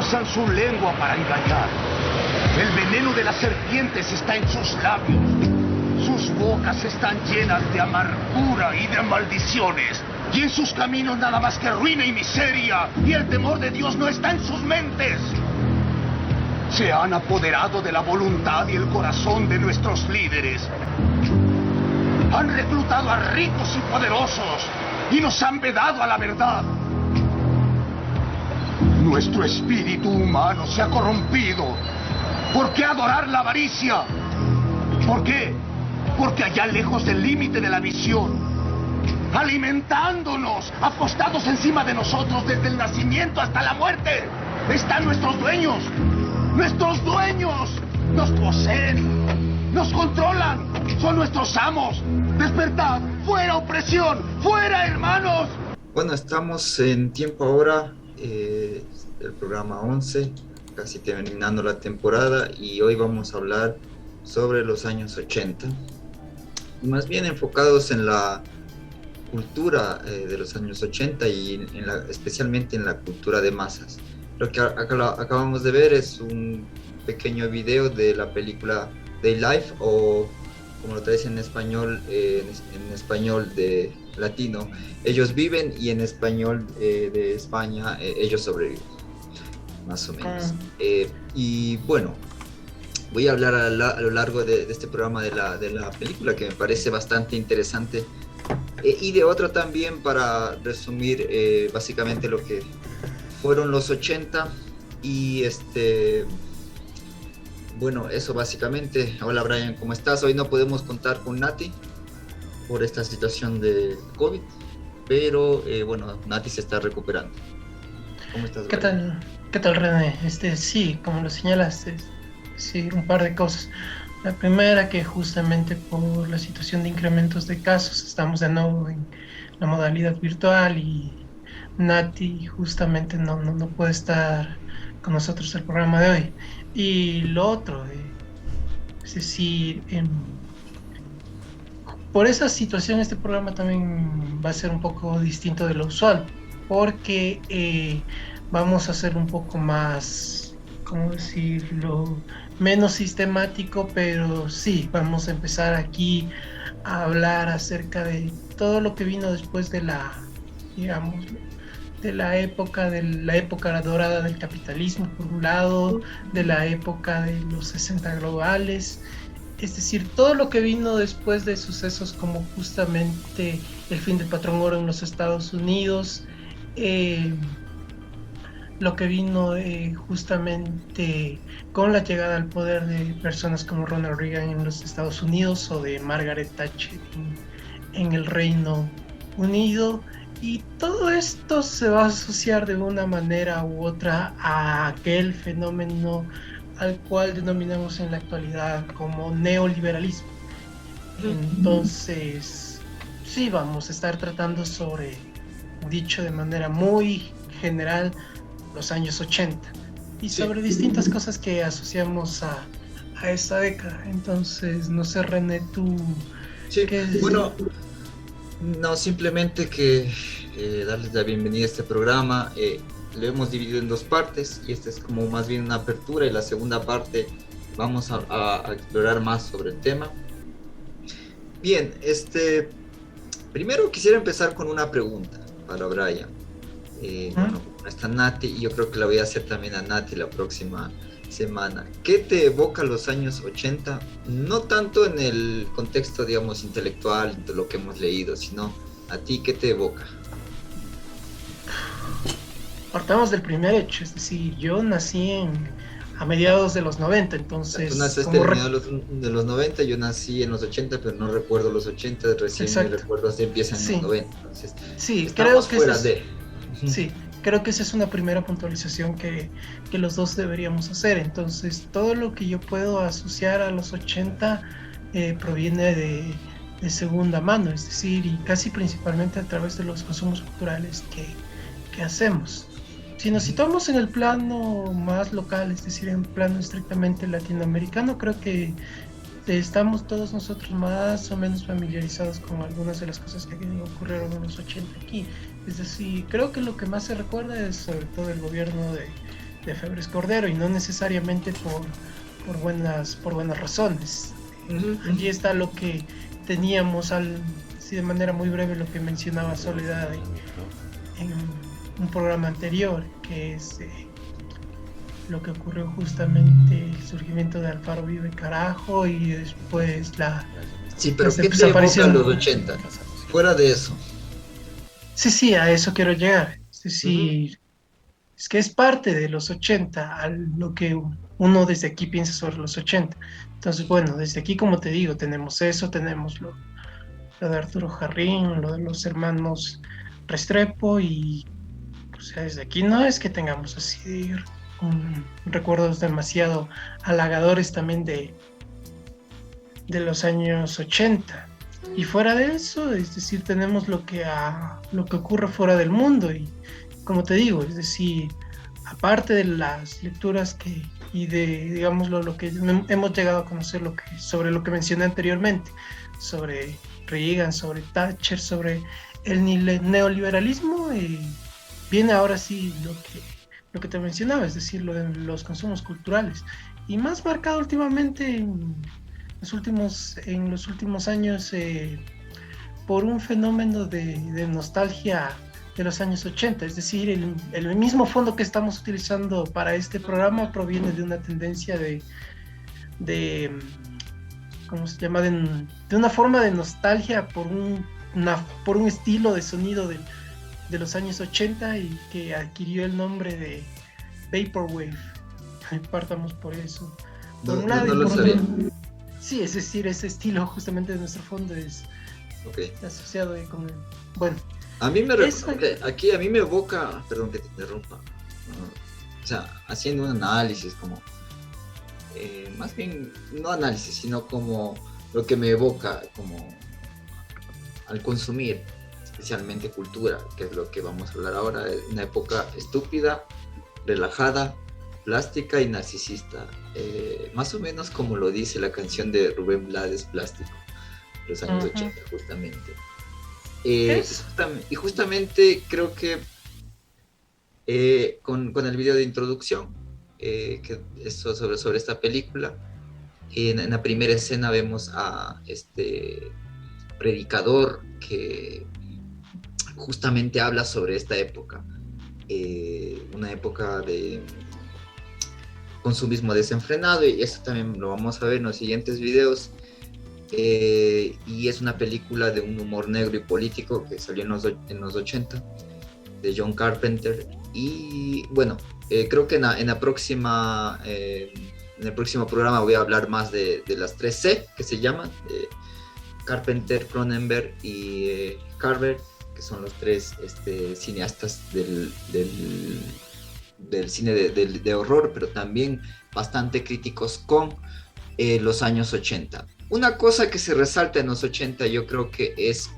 usan su lengua para engañar. El veneno de las serpientes está en sus labios. Sus bocas están llenas de amargura y de maldiciones. Y en sus caminos nada más que ruina y miseria. Y el temor de Dios no está en sus mentes. Se han apoderado de la voluntad y el corazón de nuestros líderes. Han reclutado a ricos y poderosos y nos han vedado a la verdad. Nuestro espíritu humano se ha corrompido. ¿Por qué adorar la avaricia? ¿Por qué? Porque allá lejos del límite de la visión, alimentándonos, acostados encima de nosotros desde el nacimiento hasta la muerte, están nuestros dueños. ¡Nuestros dueños! ¡Nos poseen! ¡Nos controlan! ¡Son nuestros amos! ¡Despertad! ¡Fuera opresión! ¡Fuera, hermanos! Bueno, estamos en tiempo ahora, el programa 11, casi terminando la temporada, y hoy vamos a hablar sobre los años 80, más bien enfocados en la cultura de los años 80 y especialmente en la cultura de masas. Lo que acabamos de ver es un pequeño video de la película Day Life, o como lo traducen en español, en español de latino, Ellos Viven, y en español de España, Ellos Sobreviven, más o menos. Y bueno, voy a hablar a lo largo de este programa de la película, que me parece bastante interesante, y de otra también, para resumir básicamente lo que fueron los 80. Y bueno, eso básicamente. Hola Brian, ¿cómo estás? Hoy no podemos contar con Nati por esta situación de COVID, pero bueno, Nati se está recuperando. ¿Cómo estás, Brian? ¿Qué tal, René? Sí, como lo señalaste, sí, un par de cosas. La primera, que justamente por la situación de incrementos de casos estamos de nuevo en la modalidad virtual y Nati justamente no puede estar con nosotros el programa de hoy. Y lo otro, es decir, por esa situación este programa también va a ser un poco distinto de lo usual, porque vamos a hacer un poco más, ¿cómo decirlo?, menos sistemático, pero sí, vamos a empezar aquí a hablar acerca de todo lo que vino después de digamos, de la época dorada del capitalismo, por un lado, de la época de los 60 globales, es decir, todo lo que vino después de sucesos como justamente el fin del patrón oro en los Estados Unidos, lo que vino justamente con la llegada al poder de personas como Ronald Reagan en los Estados Unidos o de Margaret Thatcher en el Reino Unido. Y todo esto se va a asociar de una manera u otra a aquel fenómeno al cual denominamos en la actualidad como neoliberalismo. Entonces, sí, vamos a estar tratando sobre, dicho de manera muy general, los años 80 y sobre distintas cosas que asociamos a esta década. Entonces, no sé, René, tú... Sí, bueno, no, simplemente que darles la bienvenida a este programa. Lo hemos dividido en dos partes, y esta es como más bien una apertura, y la segunda parte vamos a explorar más sobre el tema. Bien, primero quisiera empezar con una pregunta para Brian. Bueno, está Nati, y yo creo que la voy a hacer también a Nati la próxima semana. ¿Qué te evoca los años 80? No tanto en el contexto, digamos, intelectual de lo que hemos leído, sino a ti, ¿qué te evoca? Partamos del primer hecho, es decir, yo nací a mediados de los 90, entonces... Tú naciste a mediados de los 90, yo nací en los 80, pero no recuerdo los 80, recién me recuerdo hasta empiezan en los 90, entonces... Sí, creo que sí, creo que esa es una primera puntualización que los dos deberíamos hacer. Entonces, todo lo que yo puedo asociar a los 80 proviene de segunda mano, es decir, y casi principalmente a través de los consumos culturales que hacemos. Si nos situamos en el plano más local, es decir, en plano estrictamente latinoamericano, creo que estamos todos nosotros más o menos familiarizados con algunas de las cosas que ocurrieron en los 80 aquí. Es decir, creo que lo que más se recuerda es sobre todo el gobierno de Febres Cordero, y no necesariamente por buenas razones. Allí está lo que teníamos, sí, de manera muy breve, lo que mencionaba Soledad en un programa anterior, que es lo que ocurrió justamente el surgimiento de Alfaro Vive Carajo, y después Sí, pero ¿qué te evoca los 80? Fuera de eso. Sí, a eso quiero llegar. Es decir, es que es parte de los 80, a lo que uno desde aquí piensa sobre los 80. Entonces, bueno, desde aquí, como te digo, tenemos eso, tenemos lo de Arturo Jarrín, lo de los hermanos Restrepo, y o sea, desde aquí no es que tengamos así recuerdos demasiado halagadores también de los años 80. Y fuera de eso, es decir, tenemos lo que ocurre fuera del mundo, y como te digo, es decir, aparte de las lecturas y de, digámoslo, lo que hemos llegado a conocer, sobre lo que mencioné anteriormente, sobre Reagan, sobre Thatcher, sobre el neoliberalismo, viene ahora sí lo que te mencionaba, es decir, lo de los consumos culturales, y más marcado últimamente en los últimos años, por un fenómeno de nostalgia de los años 80, es decir, el mismo fondo que estamos utilizando para este programa proviene de una tendencia de ¿cómo se llama? De una forma de nostalgia por un estilo de sonido de los años 80, y que adquirió el nombre de Vaporwave. Partamos por eso. Por un lado, no lo sabía. Sí, es decir, ese estilo justamente de nuestro fondo es asociado con el... Bueno, a mí me evoca, perdón que te interrumpa, o sea, haciendo un análisis como, más bien, no análisis, sino como lo que me evoca como al consumir, especialmente cultura, que es lo que vamos a hablar ahora, es una época estúpida, relajada, plástica y narcisista, más o menos como lo dice la canción de Rubén Blades, Plástico, los años 80 justamente. Y justamente creo que con el video de introducción, que es sobre esta película, en la primera escena vemos a este predicador que justamente habla sobre esta época, una época de consumismo desenfrenado, y eso también lo vamos a ver en los siguientes videos. Y es una película de un humor negro y político que salió en los 80, de John Carpenter. Y bueno, creo que en el próximo programa voy a hablar más de las 3C, que se llaman Carpenter, Cronenberg y Carver, que son los tres cineastas del cine de horror, pero también bastante críticos con los años 80. Una cosa que se resalta en los 80, yo creo que es,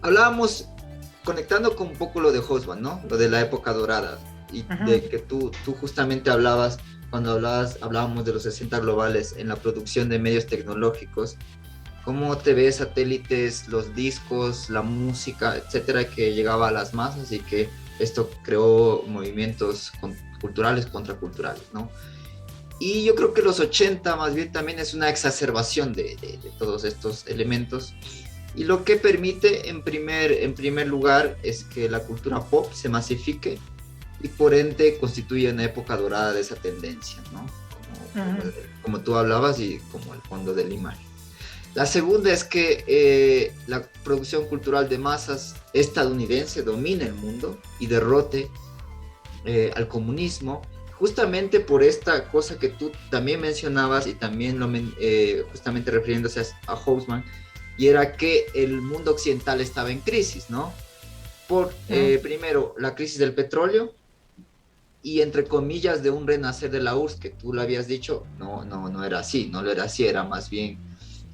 hablábamos, conectando con un poco lo de Hobsbawm, ¿no? Lo de la época dorada, y de que tú justamente hablabas, cuando hablábamos de los 60 globales en la producción de medios tecnológicos, cómo TV, satélites, los discos, la música, etcétera, que llegaba a las masas, y que esto creó movimientos culturales, contraculturales, ¿no? Y yo creo que los 80 más bien también es una exacerbación de todos estos elementos, y lo que permite en primer lugar es que la cultura pop se masifique, y por ende constituye una época dorada de esa tendencia, ¿no? Como tú hablabas, y como el fondo de la imagen. La segunda es que la producción cultural de masas estadounidense domine el mundo y derrote al comunismo, justamente por esta cosa que tú también mencionabas, y también justamente refiriéndose a Hobsbawm, y era que el mundo occidental estaba en crisis, ¿no? Por, primero, la crisis del petróleo, y entre comillas de un renacer de la URSS, que tú lo habías dicho, no era así, no lo era así, era más bien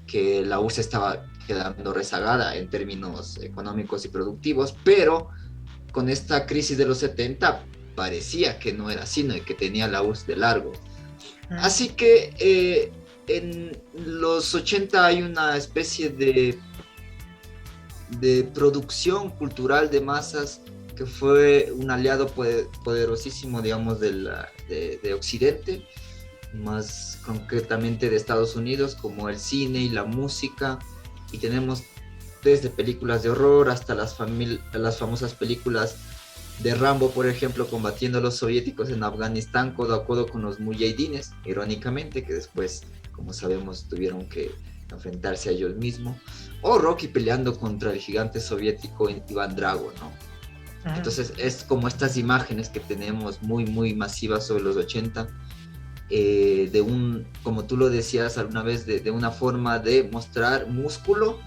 que la URSS estaba quedando rezagada en términos económicos y productivos, pero con esta crisis de los 70 parecía que no era así, ¿no? Y que tenía la URSS de largo. Así que en los 80 hay una especie de producción cultural de masas que fue un aliado poderosísimo, digamos, de Occidente, más concretamente de Estados Unidos, como el cine y la música, y tenemos desde películas de horror hasta las famosas películas de Rambo, por ejemplo, combatiendo a los soviéticos en Afganistán codo a codo con los mujahidines, irónicamente, que después, como sabemos, tuvieron que enfrentarse a ellos mismos, o Rocky peleando contra el gigante soviético Iván Drago, ¿no? Entonces es como estas imágenes que tenemos muy, muy masivas sobre los 80, como tú lo decías alguna vez, de una forma de mostrar músculo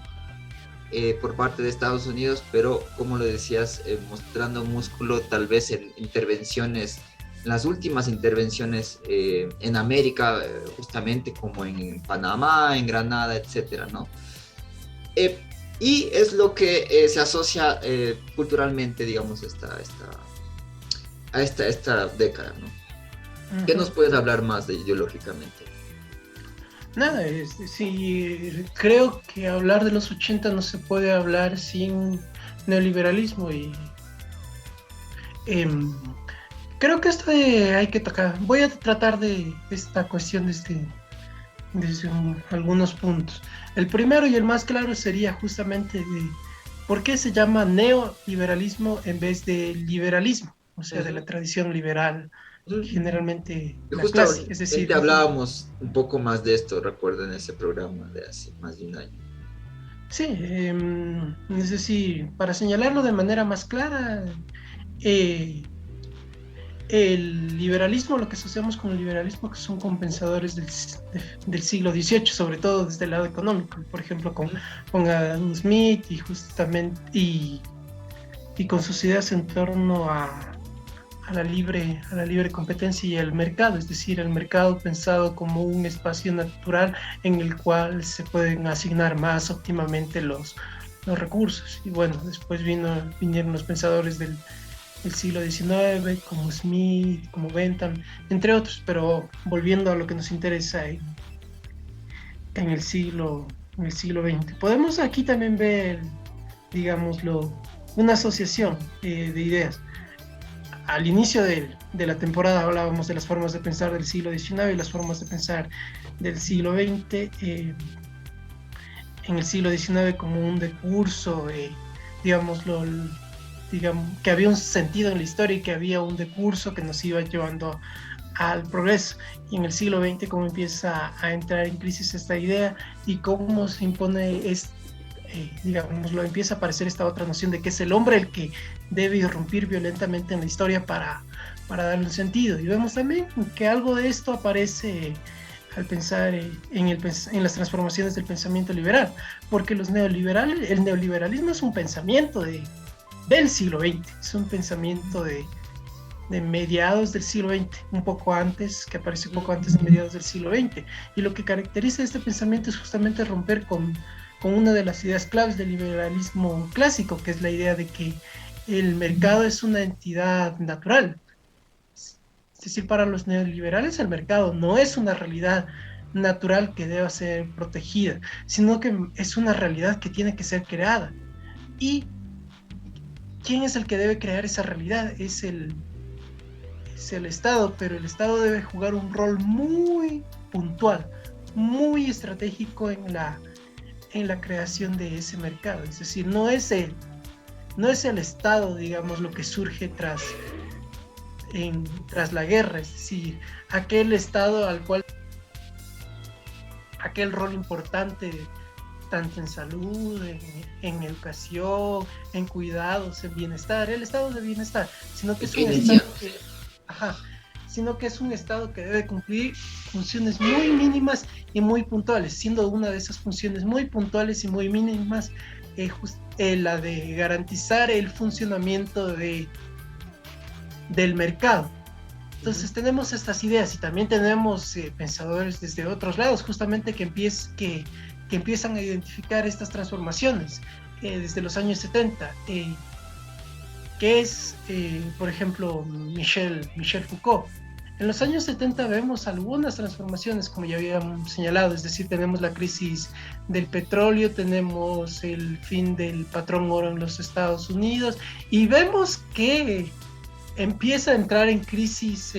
por parte de Estados Unidos, pero como lo decías, mostrando músculo tal vez en intervenciones, las últimas intervenciones en América, justamente como en Panamá, en Granada, etcétera, ¿no? Y es lo que se asocia culturalmente, digamos, a esta década, ¿no? Uh-huh. ¿Qué nos puedes hablar más de ideológicamente? Nada, sí, creo que hablar de los 80 no se puede hablar sin neoliberalismo y creo que esto hay que tocar. Voy a tratar de esta cuestión desde algunos puntos. El primero y el más claro sería justamente de por qué se llama neoliberalismo en vez de liberalismo, o sea, de la tradición liberal. Generalmente es decir, hablábamos un poco más de esto, recuerdo, en ese programa de hace más de un año. Sí, es decir, para señalarlo de manera más clara, el liberalismo, lo que asociamos con el liberalismo, que son compensadores del siglo XVIII, sobre todo desde el lado económico, por ejemplo con Adam Smith y justamente y con sus ideas en torno a la libre competencia y el mercado, es decir, el mercado pensado como un espacio natural en el cual se pueden asignar más óptimamente los recursos. Y bueno, después vinieron los pensadores del siglo XIX, como Smith, como Bentham, entre otros, pero volviendo a lo que nos interesa en el siglo XX. Podemos aquí también ver, digámoslo, una asociación de ideas. Al inicio de la temporada hablábamos de las formas de pensar del siglo XIX y las formas de pensar del siglo XX. En el siglo XIX como un decurso, digamos, que había un sentido en la historia y que había un decurso que nos iba llevando al progreso. Y en el siglo XX cómo empieza a entrar en crisis esta idea y cómo se impone digámoslo, empieza a aparecer esta otra noción de que es el hombre el que debe irrumpir violentamente en la historia para darle un sentido. Y vemos también que algo de esto aparece al pensar en las transformaciones del pensamiento liberal, porque el neoliberalismo es un pensamiento del siglo XX, es un pensamiento de mediados del siglo XX, un poco antes, que aparece un poco antes de mediados del siglo XX, y lo que caracteriza este pensamiento es justamente romper con una de las ideas claves del liberalismo clásico, que es la idea de que el mercado es una entidad natural. Es decir, para los neoliberales el mercado no es una realidad natural que deba ser protegida, sino que es una realidad que tiene que ser creada. ¿Y quién es el que debe crear esa realidad? Es el Estado, pero el Estado debe jugar un rol muy puntual, muy estratégico en la creación de ese mercado. Es decir, no es el Estado, digamos, lo que surge tras la guerra, es decir, aquel Estado al cual aquel rol importante tanto en salud, en educación, en cuidados, en bienestar, el estado de bienestar, sino que es un estado que debe cumplir funciones muy mínimas y muy puntuales, siendo una de esas funciones muy puntuales y muy mínimas la de garantizar el funcionamiento del mercado. Entonces tenemos estas ideas y también tenemos pensadores desde otros lados justamente que empiezan a identificar estas transformaciones desde los años 70, que es, por ejemplo, Michel Foucault. En los años 70 vemos algunas transformaciones, como ya habíamos señalado, es decir, tenemos la crisis del petróleo, tenemos el fin del patrón oro en los Estados Unidos, y vemos que empieza a entrar en crisis,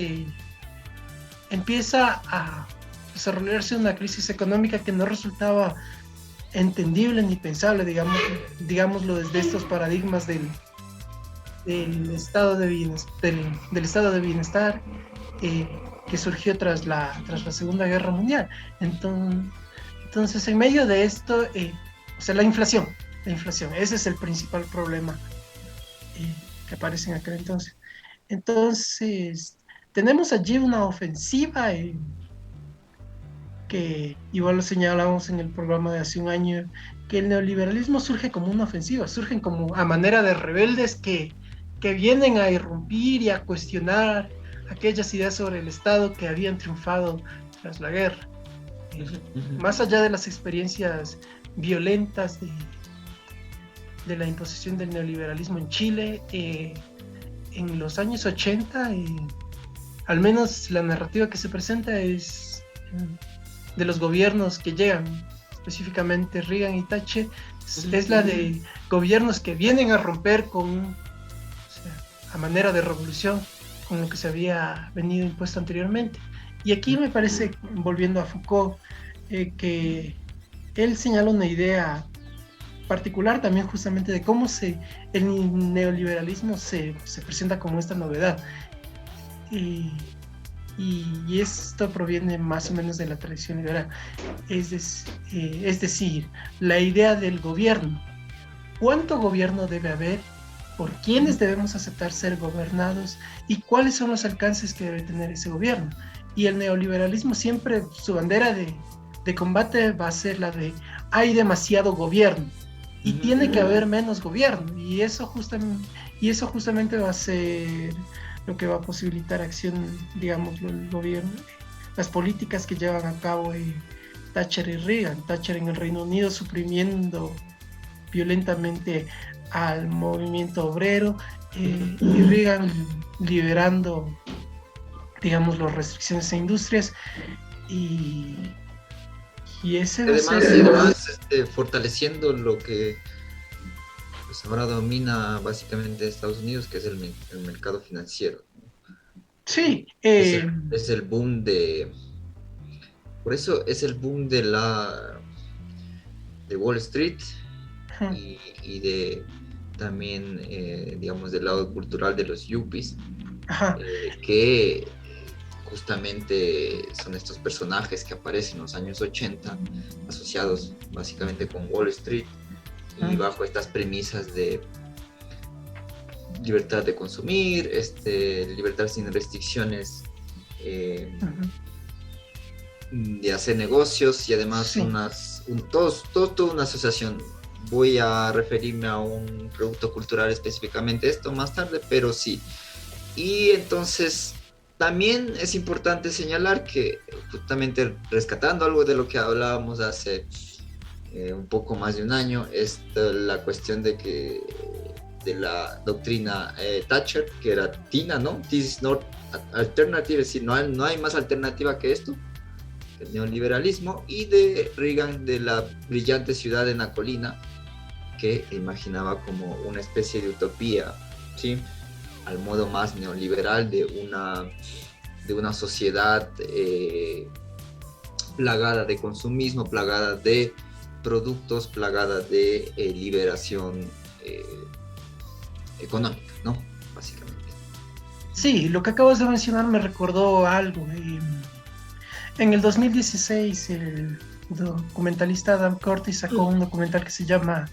empieza a desarrollarse una crisis económica que no resultaba entendible ni pensable, digámoslo desde estos paradigmas del estado de bienestar, que surgió tras la Segunda Guerra Mundial. Entonces, en medio de esto, la inflación, ese es el principal problema que aparece en aquel entonces. Entonces, tenemos allí una ofensiva que igual lo señalábamos en el programa de hace un año, que el neoliberalismo surge como una ofensiva, surgen como a manera de rebeldes que vienen a irrumpir y a cuestionar aquellas ideas sobre el Estado que habían triunfado tras la guerra. Más allá de las experiencias violentas de la imposición del neoliberalismo en Chile, en los años 80, al menos la narrativa que se presenta es de los gobiernos que llegan, específicamente Reagan y Thatcher, es la de gobiernos que vienen a romper a manera de revolución con lo que se había venido impuesto anteriormente. Y aquí me parece, volviendo a Foucault, que él señala una idea particular también justamente de cómo el neoliberalismo se presenta como esta novedad. Y esto proviene más o menos de la tradición liberal. Es decir, la idea del gobierno. ¿Cuánto gobierno debe haber? ¿Por quiénes debemos aceptar ser gobernados? ¿Y cuáles son los alcances que debe tener ese gobierno? Y el neoliberalismo siempre, su bandera de combate va a ser la de hay demasiado gobierno y tiene que haber menos gobierno. Y eso justamente va a ser lo que va a posibilitar acción, digámoslo, el gobierno, las políticas que llevan a cabo Thatcher y Reagan. Thatcher en el Reino Unido suprimiendo violentamente al movimiento obrero, y Reagan liberando, digamos, las restricciones a industrias, y ese va a ser... Además fortaleciendo lo que pues ahora domina básicamente Estados Unidos, que es el mercado financiero. Sí. Es el boom por eso es el boom de Wall Street, y de también, digamos, del lado cultural de los yuppies, que justamente son estos personajes que aparecen en los años 80, asociados básicamente con Wall Street, y bajo estas premisas de libertad de consumir, libertad sin restricciones, de hacer negocios, y además toda una asociación. Voy a referirme a un producto cultural específicamente esto más tarde, pero sí. Y entonces también es importante señalar que, justamente rescatando algo de lo que hablábamos hace un poco más de un año, es la cuestión de la doctrina Thatcher, que era TINA, ¿no? This is not alternative, es decir, no hay más alternativa que esto, el neoliberalismo, y de Reagan, de la brillante ciudad en la colina, que imaginaba como una especie de utopía, ¿sí?, al modo más neoliberal de una sociedad plagada de consumismo, plagada de productos, plagada de liberación económica, ¿no? Básicamente. Sí, lo que acabas de mencionar me recordó algo. En el 2016 el documentalista Adam Curtis sacó un documental que se llama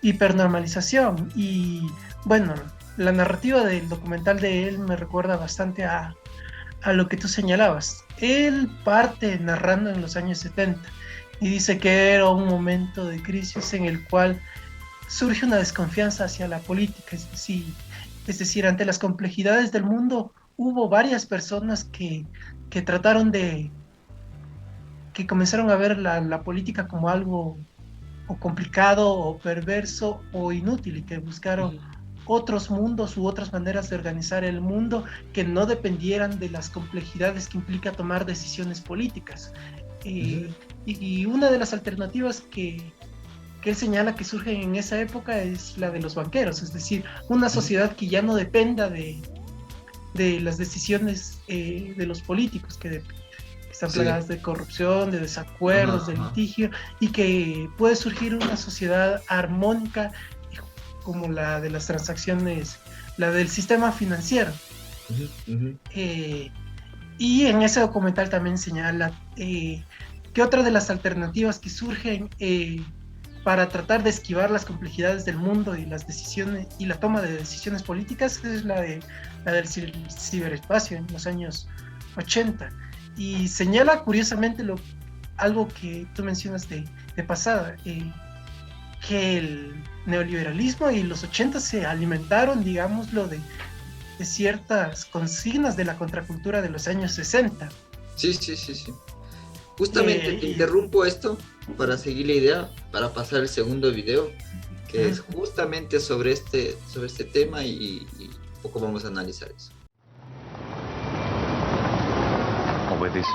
Hipernormalización, y bueno, la narrativa del documental de él me recuerda bastante a lo que tú señalabas. Él parte narrando en los años 70 y dice que era un momento de crisis en el cual surge una desconfianza hacia la política, es decir, ante las complejidades del mundo hubo varias personas que trataron que comenzaron a ver la política como algo o complicado o perverso o inútil, y que buscaron otros mundos u otras maneras de organizar el mundo que no dependieran de las complejidades que implica tomar decisiones políticas. Y una de las alternativas que él señala que surgen en esa época es la de los banqueros, es decir, una sociedad que ya no dependa de las decisiones de los políticos, que están plagadas de corrupción, de desacuerdos, de litigio, y que puede surgir una sociedad armónica como la de las transacciones, la del sistema financiero. Y en ese documental también señala que otra de las alternativas que surgen para tratar de esquivar las complejidades del mundo y las decisiones y la toma de decisiones políticas es la del ciberespacio en los años 80. Y señala curiosamente algo que tú mencionas de pasada, que el neoliberalismo y los 80 se alimentaron, digámoslo, de ciertas consignas de la contracultura de los años 60. Sí. Justamente te interrumpo esto para seguir la idea, para pasar el segundo video, que es justamente sobre este tema y poco vamos a analizar eso. Obedece.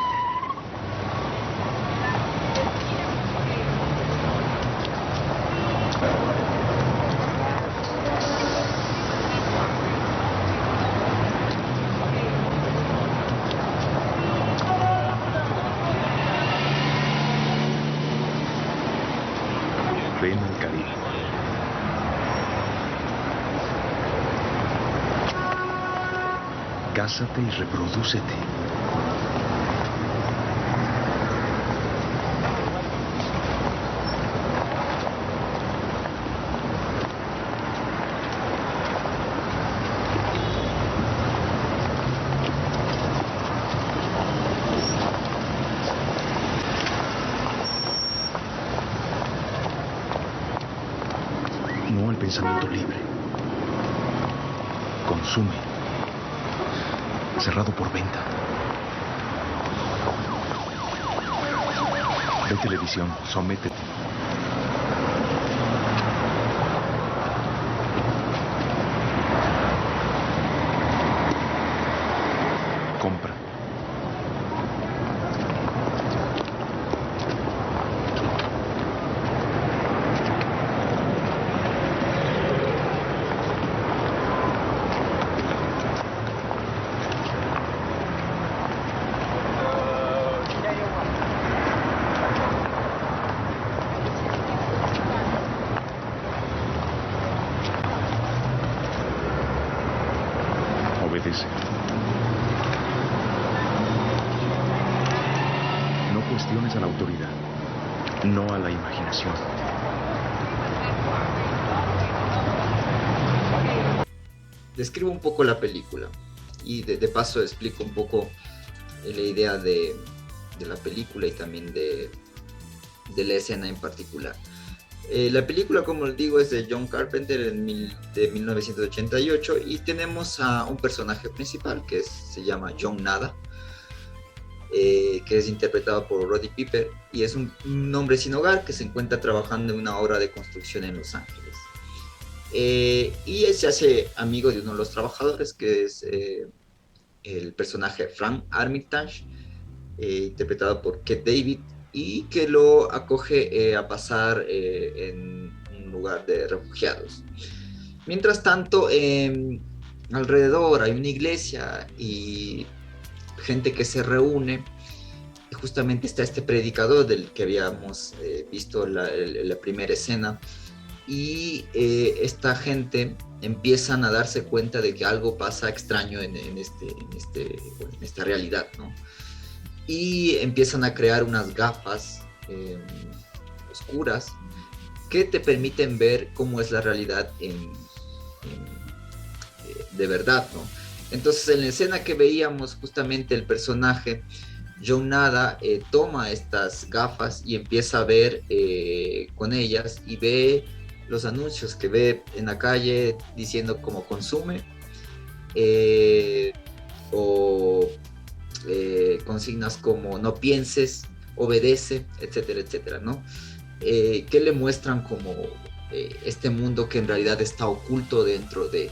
Ven al Caribe. Cásate y reprodúcete. No al pensamiento libre. Consume. Cerrado por venta. Ve televisión, sométete. Compra. Obedece. No cuestiones a la autoridad, no a la imaginación. Describo un poco la película y de paso explico un poco la idea de la película y también de la escena en particular. La película, como les digo, es de John Carpenter de 1988 y tenemos a un personaje principal que se llama John Nada, que es interpretado por Roddy Piper y es un hombre sin hogar que se encuentra trabajando en una obra de construcción en Los Ángeles. Y él se hace amigo de uno de los trabajadores, que es el personaje Frank Armitage, interpretado por Keith David, y que lo acoge a pasar en un lugar de refugiados. Mientras tanto, alrededor hay una iglesia y gente que se reúne. Y justamente está este predicador del que habíamos visto la primera escena. Y esta gente empiezan a darse cuenta de que algo pasa extraño en esta realidad, ¿no? Y empiezan a crear unas gafas oscuras que te permiten ver cómo es la realidad de verdad, ¿no? Entonces, en la escena que veíamos, justamente el personaje John Nada toma estas gafas y empieza a ver con ellas y ve los anuncios que ve en la calle diciendo como consume o consignas como no pienses, obedece, etcétera, etcétera, ¿no? Que le muestran como este mundo que en realidad está oculto dentro de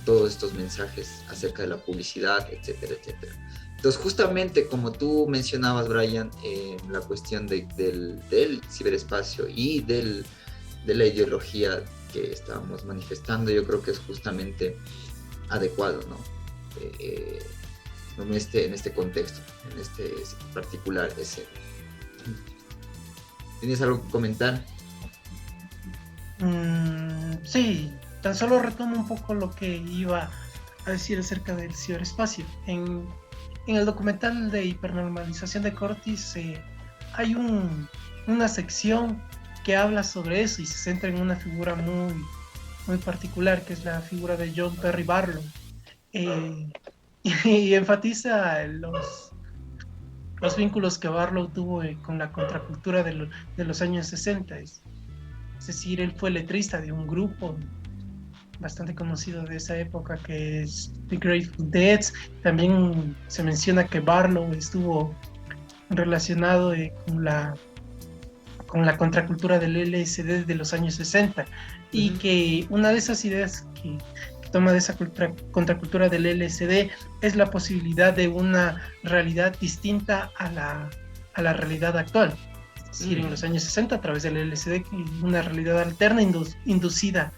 todos estos mensajes acerca de la publicidad, etcétera, etcétera. Entonces, justamente como tú mencionabas, Brian, la cuestión del ciberespacio y de la ideología que estábamos manifestando, yo creo que es justamente adecuado, ¿no? En este contexto, en este particular escena. ¿Tienes algo que comentar? Sí, tan solo retomo un poco lo que iba a decir acerca del ciberespacio. En el documental de hipernormalización de Curtis hay una sección que habla sobre eso y se centra en una figura muy, muy particular, que es la figura de John Perry Barlow. Y enfatiza los vínculos que Barlow tuvo con la contracultura de los años 60. Es decir, él fue letrista de un grupo bastante conocido de esa época que es The Grateful Dead. También se menciona que Barlow estuvo relacionado con la contracultura del LSD de los años 60 y que una de esas ideas que toma de esa contracultura del LSD es la posibilidad de una realidad distinta a la realidad actual. Es decir, en los años 60 a través del LSD, una realidad alterna inducida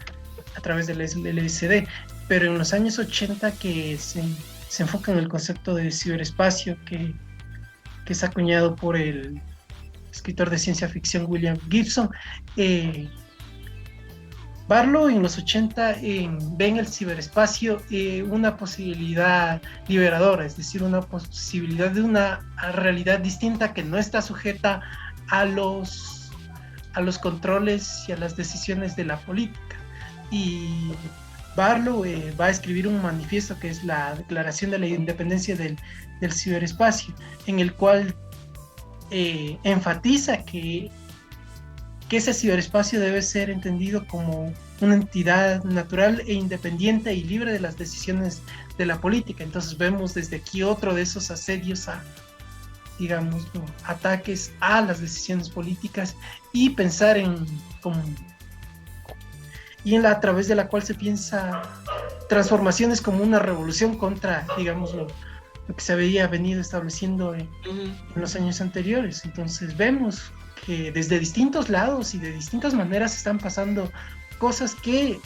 a través del LSD, pero en los años 80 que se enfoca en el concepto de ciberespacio que es acuñado por el escritor de ciencia ficción William Gibson. Barlow en los 80 ve en el ciberespacio una posibilidad liberadora, es decir, una posibilidad de una realidad distinta que no está sujeta a los controles y a las decisiones de la política. Y Barlow va a escribir un manifiesto que es la Declaración de la Independencia del Ciberespacio, en el cual enfatiza que ese ciberespacio debe ser entendido como una entidad natural e independiente y libre de las decisiones de la política. Entonces vemos desde aquí otro de esos asedios digamos, ataques a las decisiones políticas y pensar a través de la cual se piensa transformaciones como una revolución contra, digamos, lo que se había venido estableciendo en los años anteriores. Entonces vemos que desde distintos lados y de distintas maneras están pasando cosas que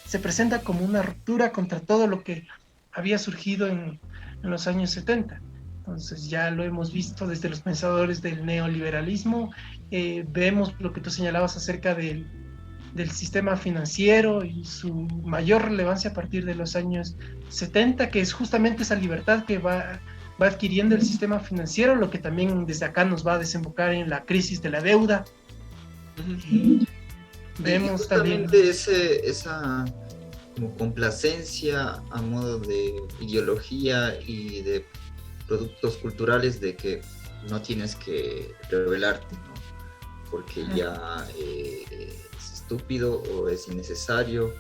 se presenta como una ruptura contra todo lo que había surgido en los años 70. Entonces ya lo hemos visto desde los pensadores del neoliberalismo, vemos lo que tú señalabas acerca del sistema financiero y su mayor relevancia a partir de los años 70, que es justamente esa libertad que va adquiriendo el sistema financiero, lo que también desde acá nos va a desembocar en la crisis de la deuda. Vemos también esa como complacencia a modo de ideología y de productos culturales de que no tienes que revelarte, ¿no? Porque ya es estúpido o es innecesario,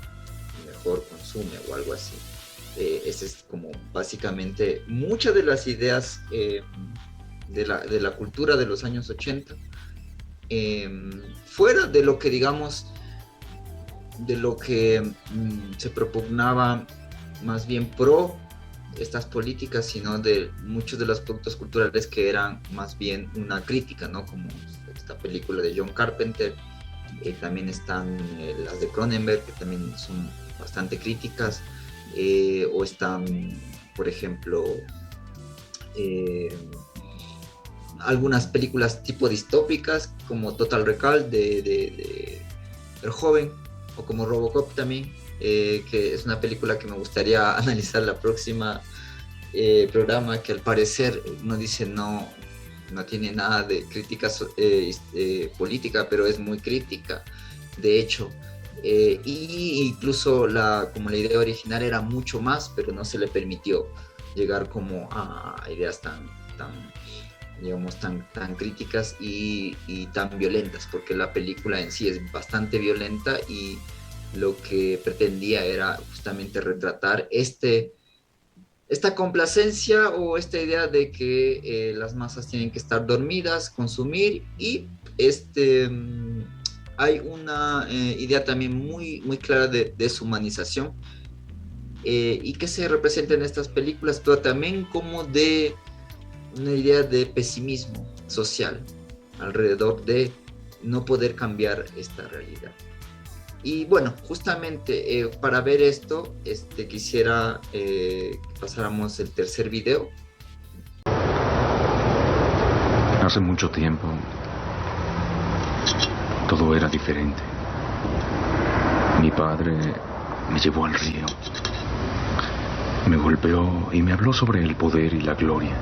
mejor consume o algo así. Ese es como básicamente muchas de las ideas de la cultura de los años 80, fuera de lo que digamos, de lo que se propugnaba más bien pro estas políticas, sino de muchos de los productos culturales que eran más bien una crítica, ¿no? Como esta película de John Carpenter, también están las de Cronenberg, que también son bastante críticas, o están, por ejemplo, algunas películas tipo distópicas, como Total Recall de Verhoeven, o como Robocop también, que es una película que me gustaría analizar la próxima programa, que al parecer uno dice no tiene nada de crítica política, pero es muy crítica, de hecho. Y incluso como la idea original era mucho más, pero no se le permitió llegar como a ideas tan críticas y tan violentas, porque la película en sí es bastante violenta y lo que pretendía era justamente retratar esta complacencia o esta idea de que las masas tienen que estar dormidas, consumir y hay una idea también muy, muy clara de deshumanización y que se representa en estas películas, pero también como de una idea de pesimismo social alrededor de no poder cambiar esta realidad. Y bueno, justamente para ver esto, quisiera que pasáramos el tercer video. Hace mucho tiempo, todo era diferente. Mi padre me llevó al río, me golpeó y me habló sobre el poder y la gloria.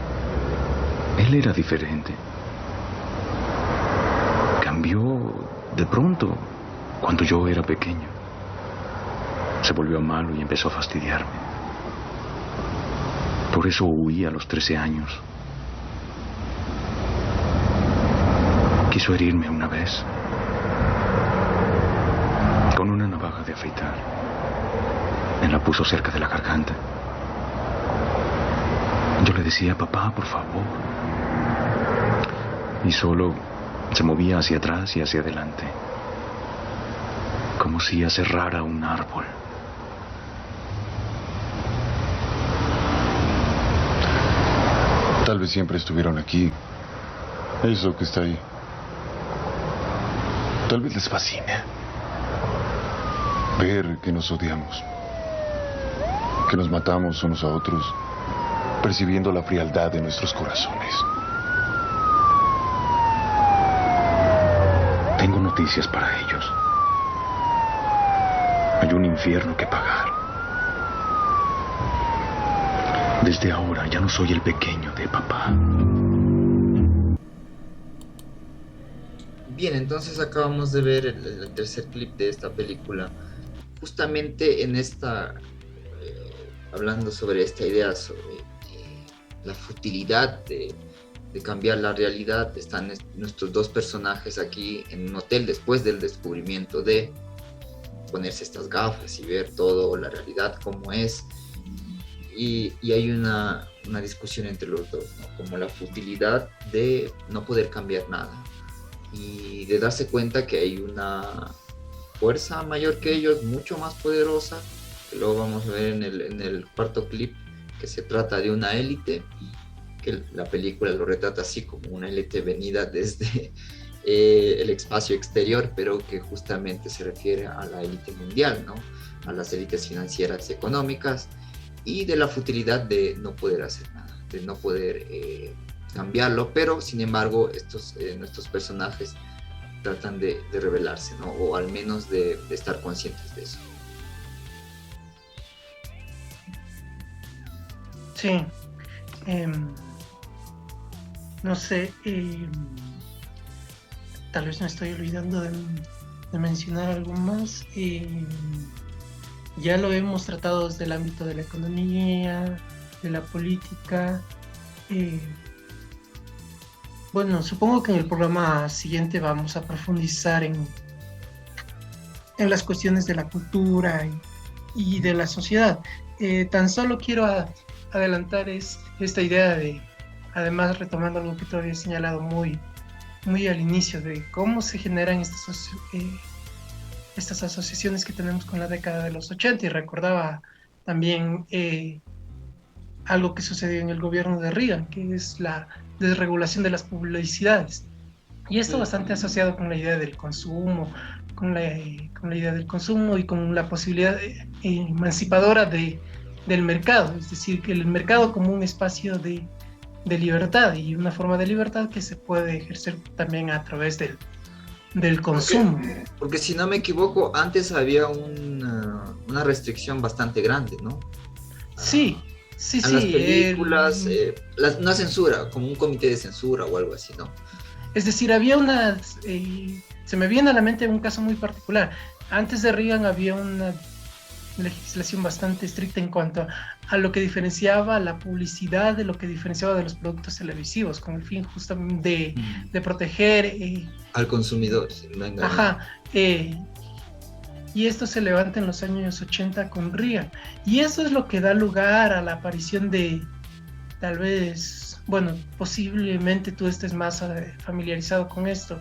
Él era diferente. Cambió de pronto cuando yo era pequeño. Se volvió malo y empezó a fastidiarme. Por eso huí a los 13 años. Quiso herirme una vez con una navaja de afeitar. Me la puso cerca de la garganta. Yo le decía, papá, por favor. Y solo se movía hacia atrás y hacia adelante, como si aserrara un árbol. Tal vez siempre estuvieron aquí. Eso que está ahí. Tal vez les fascina ver que nos odiamos, que nos matamos unos a otros, percibiendo la frialdad de nuestros corazones. Tengo noticias para ellos. Hay un infierno que pagar. Desde ahora ya no soy el pequeño de papá. Bien, entonces acabamos de ver el tercer clip de esta película. Justamente en esta, hablando sobre esta idea, sobre la futilidad de cambiar la realidad, están nuestros dos personajes aquí en un hotel después del descubrimiento de ponerse estas gafas y ver todo, la realidad como es. Y hay una discusión entre los dos, ¿no? Como la futilidad de no poder cambiar nada y de darse cuenta que hay una fuerza mayor que ellos, mucho más poderosa, que luego vamos a ver en el cuarto clip, que se trata de una élite, que la película lo retrata así como una élite venida desde el espacio exterior, pero que justamente se refiere a la élite mundial, ¿no? A las élites financieras y económicas, y de la futilidad de no poder hacer nada, de no poder cambiarlo, pero sin embargo nuestros personajes tratan de rebelarse, ¿no? O al menos de estar conscientes de eso. Sí. No sé, tal vez me estoy olvidando de mencionar algo más. Ya lo hemos tratado desde el ámbito de la economía, de la política. Bueno, supongo que en el programa siguiente vamos a profundizar en las cuestiones de la cultura y de la sociedad. Tan solo quiero adelantar esta idea de, además retomando algo que tú habías señalado muy, muy al inicio, de cómo se generan estas asociaciones que tenemos con la década de los 80, y recordaba también algo que sucedió en el gobierno de Reagan, que es la desregulación de las publicidades, y esto bastante asociado con la idea del consumo, con la idea del consumo y con la posibilidad emancipadora del mercado, es decir, que el mercado como un espacio de libertad, y una forma de libertad que se puede ejercer también a través del consumo. Porque si no me equivoco, antes había una restricción bastante grande, ¿no? Sí. A las películas, una censura, como un comité de censura o algo así, ¿no? Es decir, había se me viene a la mente un caso muy particular. Antes de Reagan había una legislación bastante estricta en cuanto a lo que diferenciaba la publicidad de lo que diferenciaba de los productos televisivos, con el fin justamente de proteger al consumidor. Ajá. Y esto se levanta en los años 80 con Reagan. Y eso es lo que da lugar a la aparición de tal vez, bueno, posiblemente tú estés más familiarizado con esto,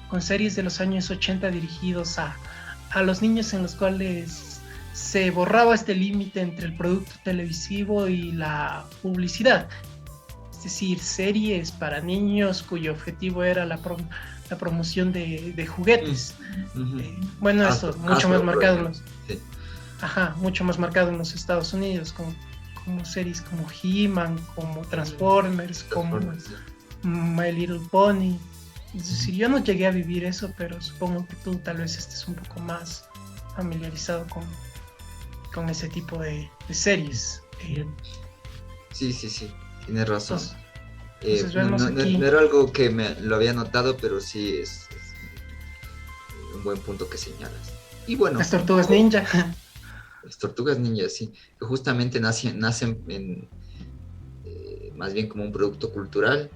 con series de los años 80 dirigidos a los niños, en los cuales se borraba este límite entre el producto televisivo y la publicidad. Es decir, series para niños cuyo objetivo era la promoción de juguetes. Bueno, esto mucho más marcado en los, sí. Mucho más marcado en los Estados Unidos, como series como He-Man, como Transformers, como My Little Pony. Es decir, yo no llegué a vivir eso, pero supongo que tú tal vez estés un poco más familiarizado con ese tipo de series. Sí, tienes razón. Entonces vemos aquí. No era algo que lo había notado, pero sí es un buen punto que señalas. Y bueno, las Tortugas Ninja. Las Tortugas Ninja, sí, que justamente nacen más bien como un producto cultural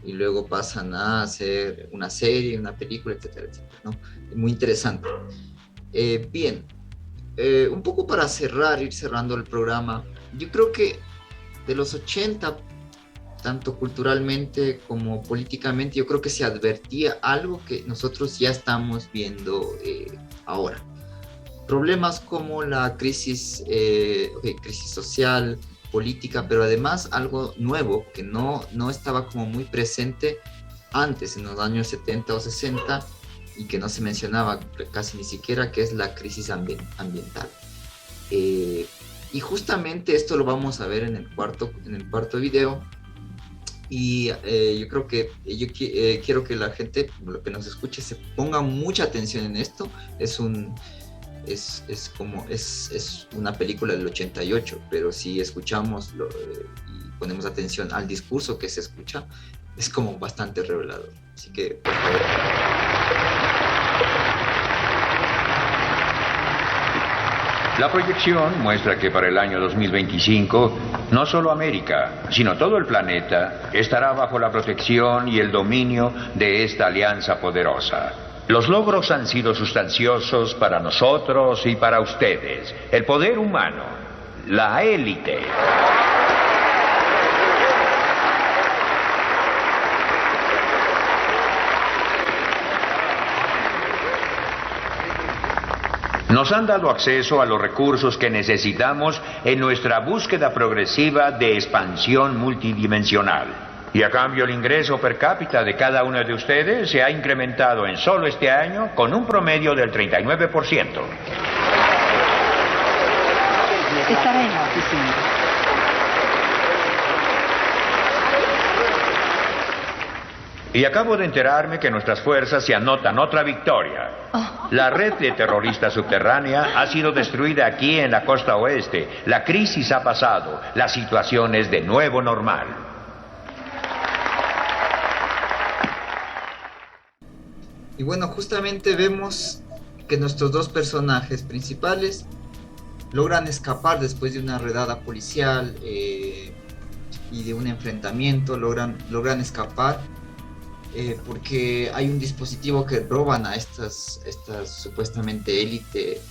y luego pasan a hacer una serie, una película, etcétera, etcétera, ¿no? Muy interesante. Bien, un poco para ir cerrando el programa, yo creo que de los 80, tanto culturalmente como políticamente, yo creo que se advertía algo que nosotros ya estamos viendo ahora. Problemas como la crisis social, política, pero además algo nuevo que no estaba como muy presente antes, en los años 70 o 60, y que no se mencionaba casi ni siquiera, que es la crisis ambiental. Y justamente esto lo vamos a ver en el cuarto video. Y yo creo que quiero que la gente, lo que nos escuche, se ponga mucha atención en esto. Es una película del 88, pero si escuchamos y ponemos atención al discurso que se escucha, es como bastante revelador. Así que, por favor. La proyección muestra que para el año 2025, no solo América, sino todo el planeta estará bajo la protección y el dominio de esta alianza poderosa. Los logros han sido sustanciosos para nosotros y para ustedes. El poder humano, la élite. Nos han dado acceso a los recursos que necesitamos en nuestra búsqueda progresiva de expansión multidimensional. Y a cambio el ingreso per cápita de cada uno de ustedes se ha incrementado en solo este año con un promedio del 39%. Estará en la oficina. Y acabo de enterarme que nuestras fuerzas se anotan otra victoria. La red de terroristas subterránea ha sido destruida aquí en la costa oeste. La crisis ha pasado. La situación es de nuevo normal. Y bueno, justamente vemos que nuestros dos personajes principales logran escapar después de una redada policial y de un enfrentamiento. Logran escapar porque hay un dispositivo que roban a estas supuestamente élite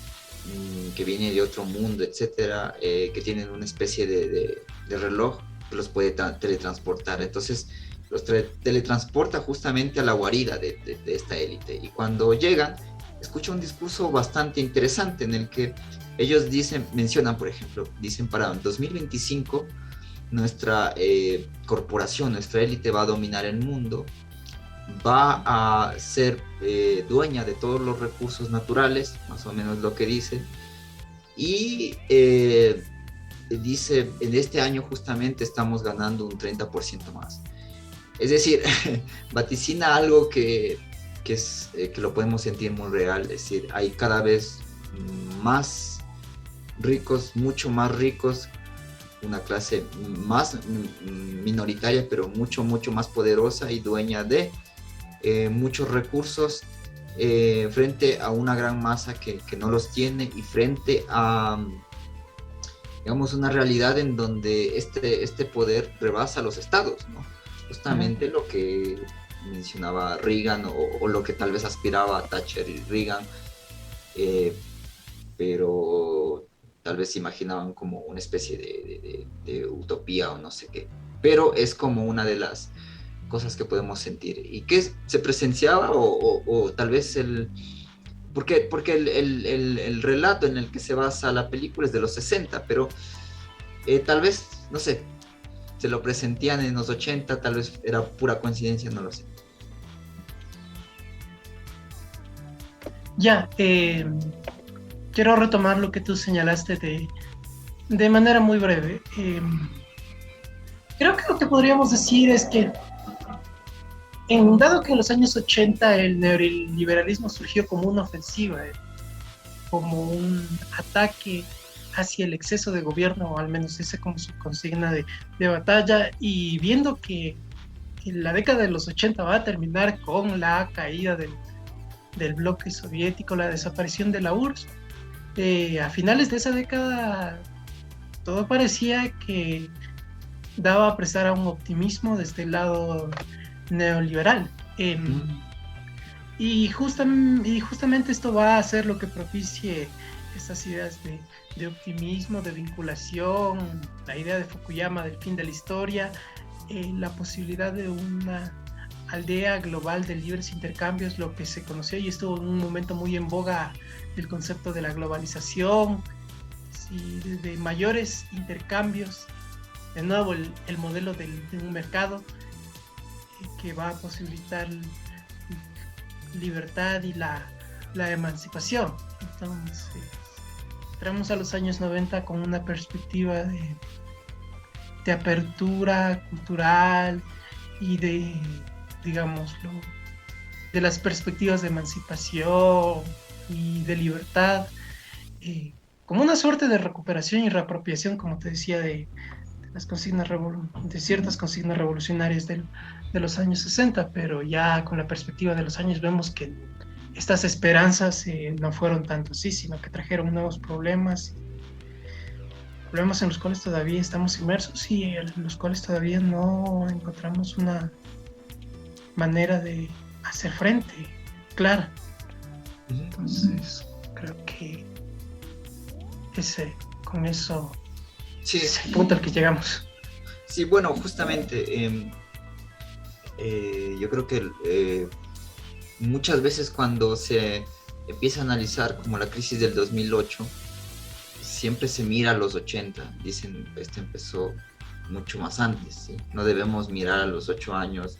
que viene de otro mundo, etcétera, que tienen una especie de reloj que los puede teletransportar. Entonces los teletransporta justamente a la guarida de esta élite, y cuando llegan escucha un discurso bastante interesante en el que ellos mencionan, por ejemplo, dicen: para 2025 nuestra corporación, nuestra élite va a dominar el mundo, va a ser dueña de todos los recursos naturales, más o menos lo que dice, y dice: en este año justamente estamos ganando un 30% más. Es decir, vaticina algo que lo podemos sentir muy real. Es decir, hay cada vez más ricos, mucho más ricos, una clase más minoritaria, pero mucho más poderosa y dueña de muchos recursos, frente a una gran masa que no los tiene, y frente a, digamos, una realidad en donde este poder rebasa a los estados, ¿no? Justamente lo que mencionaba Reagan, o lo que tal vez aspiraba Thatcher y Reagan, pero tal vez se imaginaban como una especie de utopía o no sé qué. pero es como una de las cosas que podemos sentir. ¿Y qué se presenciaba o tal vez porque el relato en el que se basa la película es de los 60, pero tal vez, no sé, se lo presentían en los 80, tal vez era pura coincidencia, no lo sé. Ya, quiero retomar lo que tú señalaste de manera muy breve. Creo que lo que podríamos decir es que, dado que en los años 80 el neoliberalismo surgió como una ofensiva, como un ataque hacia el exceso de gobierno, o al menos ese como su consigna de batalla, y viendo que la década de los 80 va a terminar con la caída del bloque soviético, la desaparición de la URSS, a finales de esa década todo parecía que daba a prestar a un optimismo desde el lado neoliberal. Y justamente esto va a ser lo que propicie estas ideas de optimismo, de vinculación, la idea de Fukuyama del fin de la historia, la posibilidad de una aldea global de libres intercambios, lo que se conoció y estuvo en un momento muy en boga el concepto de la globalización, sí, de mayores intercambios, de nuevo el modelo de un mercado que va a posibilitar libertad y la emancipación. Entonces, entramos a los años 90 con una perspectiva de apertura cultural y digámoslo, de las perspectivas de emancipación y de libertad, como una suerte de recuperación y reapropiación, como te decía, de las consignas de ciertas consignas revolucionarias de los años 60, pero ya con la perspectiva de los años vemos que estas esperanzas no fueron tanto así, sino que trajeron nuevos problemas en los cuales todavía estamos inmersos y en los cuales todavía no encontramos una manera de hacer frente clara. Entonces, creo que con eso Sí. es el punto al que llegamos. Sí, bueno, justamente yo creo que muchas veces cuando se empieza a analizar como la crisis del 2008, siempre se mira a los 80, dicen, esto empezó mucho más antes, ¿sí? No debemos mirar a los 8 años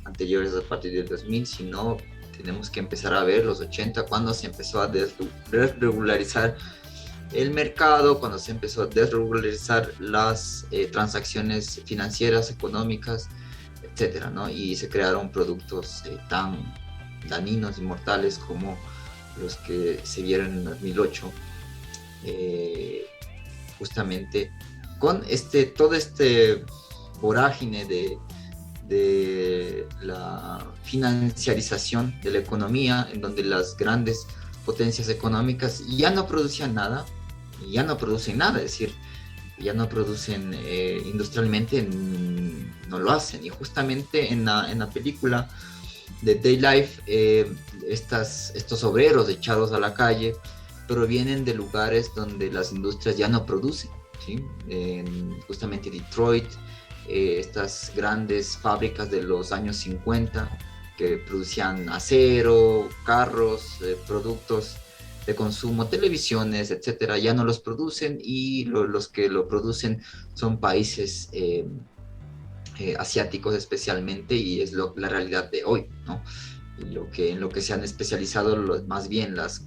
anteriores a partir del 2000, sino tenemos que empezar a ver los 80, cuando se empezó a desregularizar el mercado, cuando se empezó a desregularizar las transacciones financieras, económicas, etcétera, ¿no? Y se crearon productos tan dañinos y mortales como los que se vieron en 2008, justamente con todo este vorágine de la financiarización de la economía, en donde las grandes potencias económicas ya no producían nada, es decir, ya no producen industrialmente, no lo hacen. Y justamente en la película de Day Life, estos obreros echados a la calle provienen de lugares donde las industrias ya no producen, ¿sí? Justamente Detroit, estas grandes fábricas de los años 50 que producían acero, carros, productos de consumo, televisiones, etcétera, ya no los producen, y los que lo producen son países asiáticos especialmente, y es la realidad de hoy, ¿no? En lo que se han especializado más bien las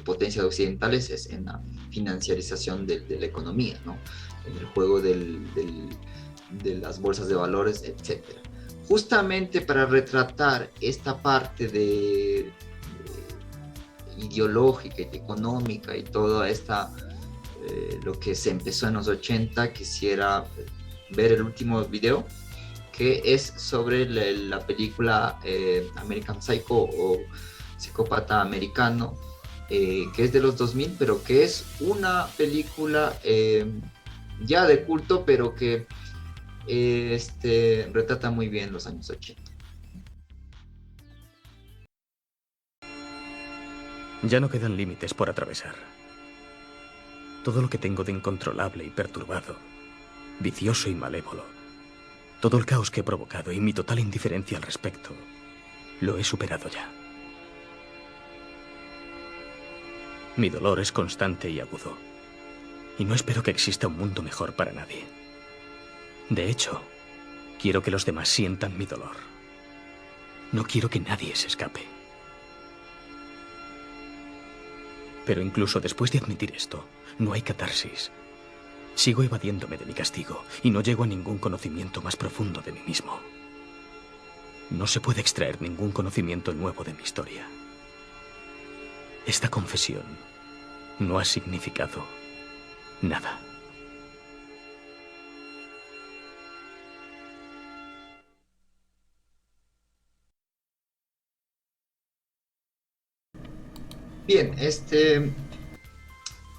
potencias occidentales es en la financiarización de la economía, ¿no? En el juego de las bolsas de valores, etcétera. Justamente para retratar esta parte ideológica y económica y toda esta lo que se empezó en los 80, quisiera ver el último video, que es sobre la película American Psycho o Psicópata Americano, que es de los 2000, pero que es una película ya de culto, pero que retrata muy bien los años 80. Ya no quedan límites por atravesar. Todo lo que tengo de incontrolable y perturbado, vicioso y malévolo, Todo el caos que he provocado y mi total indiferencia al respecto, lo he superado ya. Mi dolor es constante y agudo, y no espero que exista un mundo mejor para nadie. De hecho, quiero que los demás sientan mi dolor. No quiero que nadie se escape. Pero incluso después de admitir esto, no hay catarsis. Sigo evadiéndome de mi castigo y no llego a ningún conocimiento más profundo de mí mismo. No se puede extraer ningún conocimiento nuevo de mi historia. Esta confesión no ha significado nada. Bien,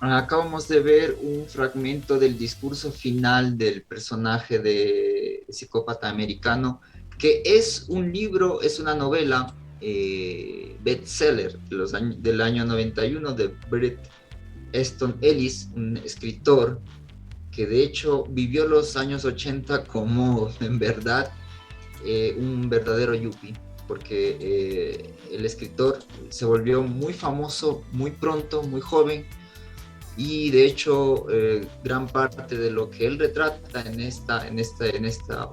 acabamos de ver un fragmento del discurso final del personaje de Psicópata Americano, que es un libro, es una novela bestseller del año 91 de Bret Easton Ellis, un escritor que de hecho vivió los años 80 como en verdad un verdadero yuppie, porque el escritor se volvió muy famoso muy pronto, muy joven, y de hecho gran parte de lo que él retrata en esta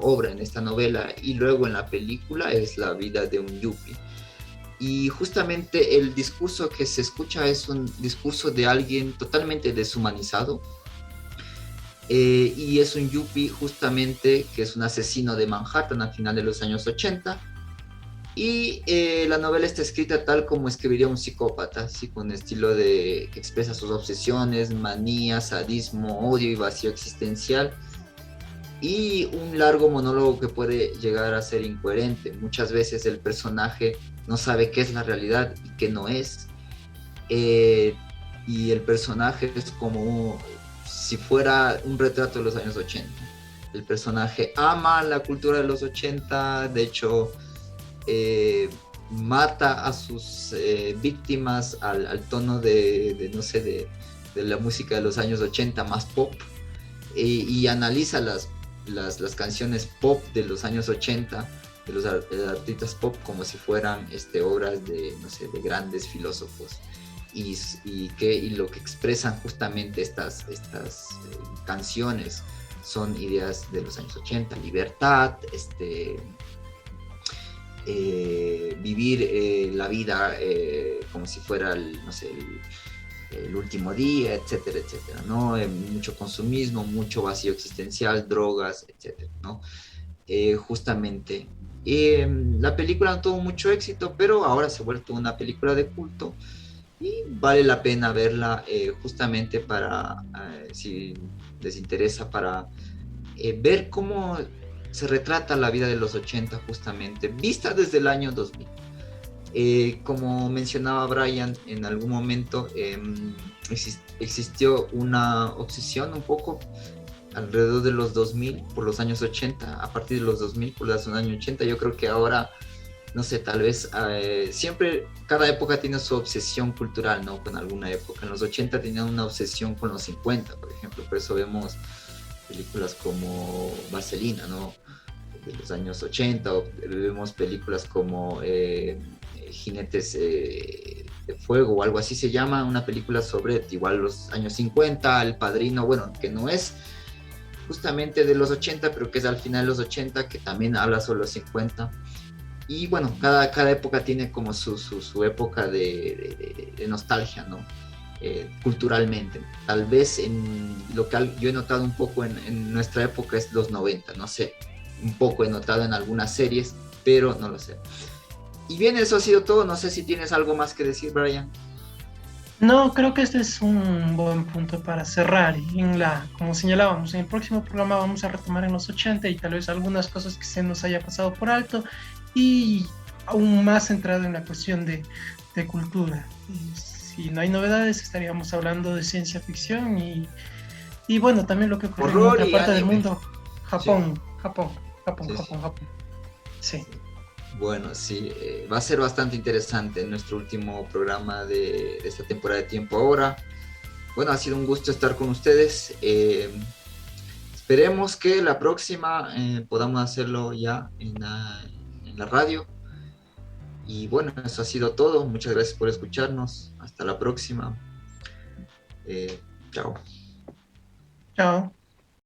obra, en esta novela y luego en la película es la vida de un yuppie. Y justamente el discurso que se escucha es un discurso de alguien totalmente deshumanizado, y es un yuppie justamente que es un asesino de Manhattan a final de los años 80. Y la novela está escrita tal como escribiría un psicópata, ¿sí? Con estilo que expresa sus obsesiones, manías, sadismo, odio y vacío existencial, y un largo monólogo que puede llegar a ser incoherente. Muchas veces el personaje no sabe qué es la realidad y qué no es, y el personaje es como si fuera un retrato de los años 80. El personaje ama la cultura de los 80, de hecho mata a sus víctimas al tono de la música de los años 80 más pop, y analiza las canciones pop de los años 80 de los artistas pop como si fueran obras de grandes filósofos, y lo que expresan justamente estas canciones son ideas de los años 80, libertad, vivir la vida como si fuera el último día, etcétera, etcétera, ¿no? Mucho consumismo, mucho vacío existencial, drogas, etcétera, ¿no? Justamente. La película no tuvo mucho éxito, pero ahora se ha vuelto una película de culto y vale la pena verla, justamente para, si les interesa, para ver cómo se retrata la vida de los 80 justamente, vista desde el año 2000. Como mencionaba Brian en algún momento, existió una obsesión un poco alrededor de los 2000, por los años 80, a partir de los 2000, por los años 80. Yo creo que ahora, no sé, tal vez siempre, cada época tiene su obsesión cultural, ¿no? Con alguna época. En los 80 tenían una obsesión con los 50, por ejemplo, por eso vemos películas como Vaselina, ¿no? De los años 80, o vemos películas como Jinetes de Fuego o algo así se llama, una película sobre igual los años 50, El Padrino, bueno, que no es justamente de los 80, pero que es al final de los 80, que también habla sobre los 50. Y bueno, cada época tiene como su época de nostalgia, ¿no? Culturalmente. Tal vez en lo que yo he notado un poco en nuestra época es los 90, no sé, un poco he notado en algunas series, pero no lo sé. Y bien, eso ha sido todo. No sé si tienes algo más que decir, Brian. No, creo que este es un buen punto para cerrar. Y como señalábamos, en el próximo programa vamos a retomar en los 80 y tal vez algunas cosas que se nos haya pasado por alto, y aún más centrado en la cuestión de cultura. Y si no hay novedades, estaríamos hablando de ciencia ficción y bueno, también lo que ocurre en otra parte del mundo. Japón, sí. Japón. Sí. Bueno, sí, va a ser bastante interesante nuestro último programa de esta temporada de Tiempo Ahora. Bueno, ha sido un gusto estar con ustedes. esperemos que la próxima podamos hacerlo ya en la radio. Y bueno, eso ha sido todo. Muchas gracias por escucharnos. Hasta la próxima. Chao. Chao.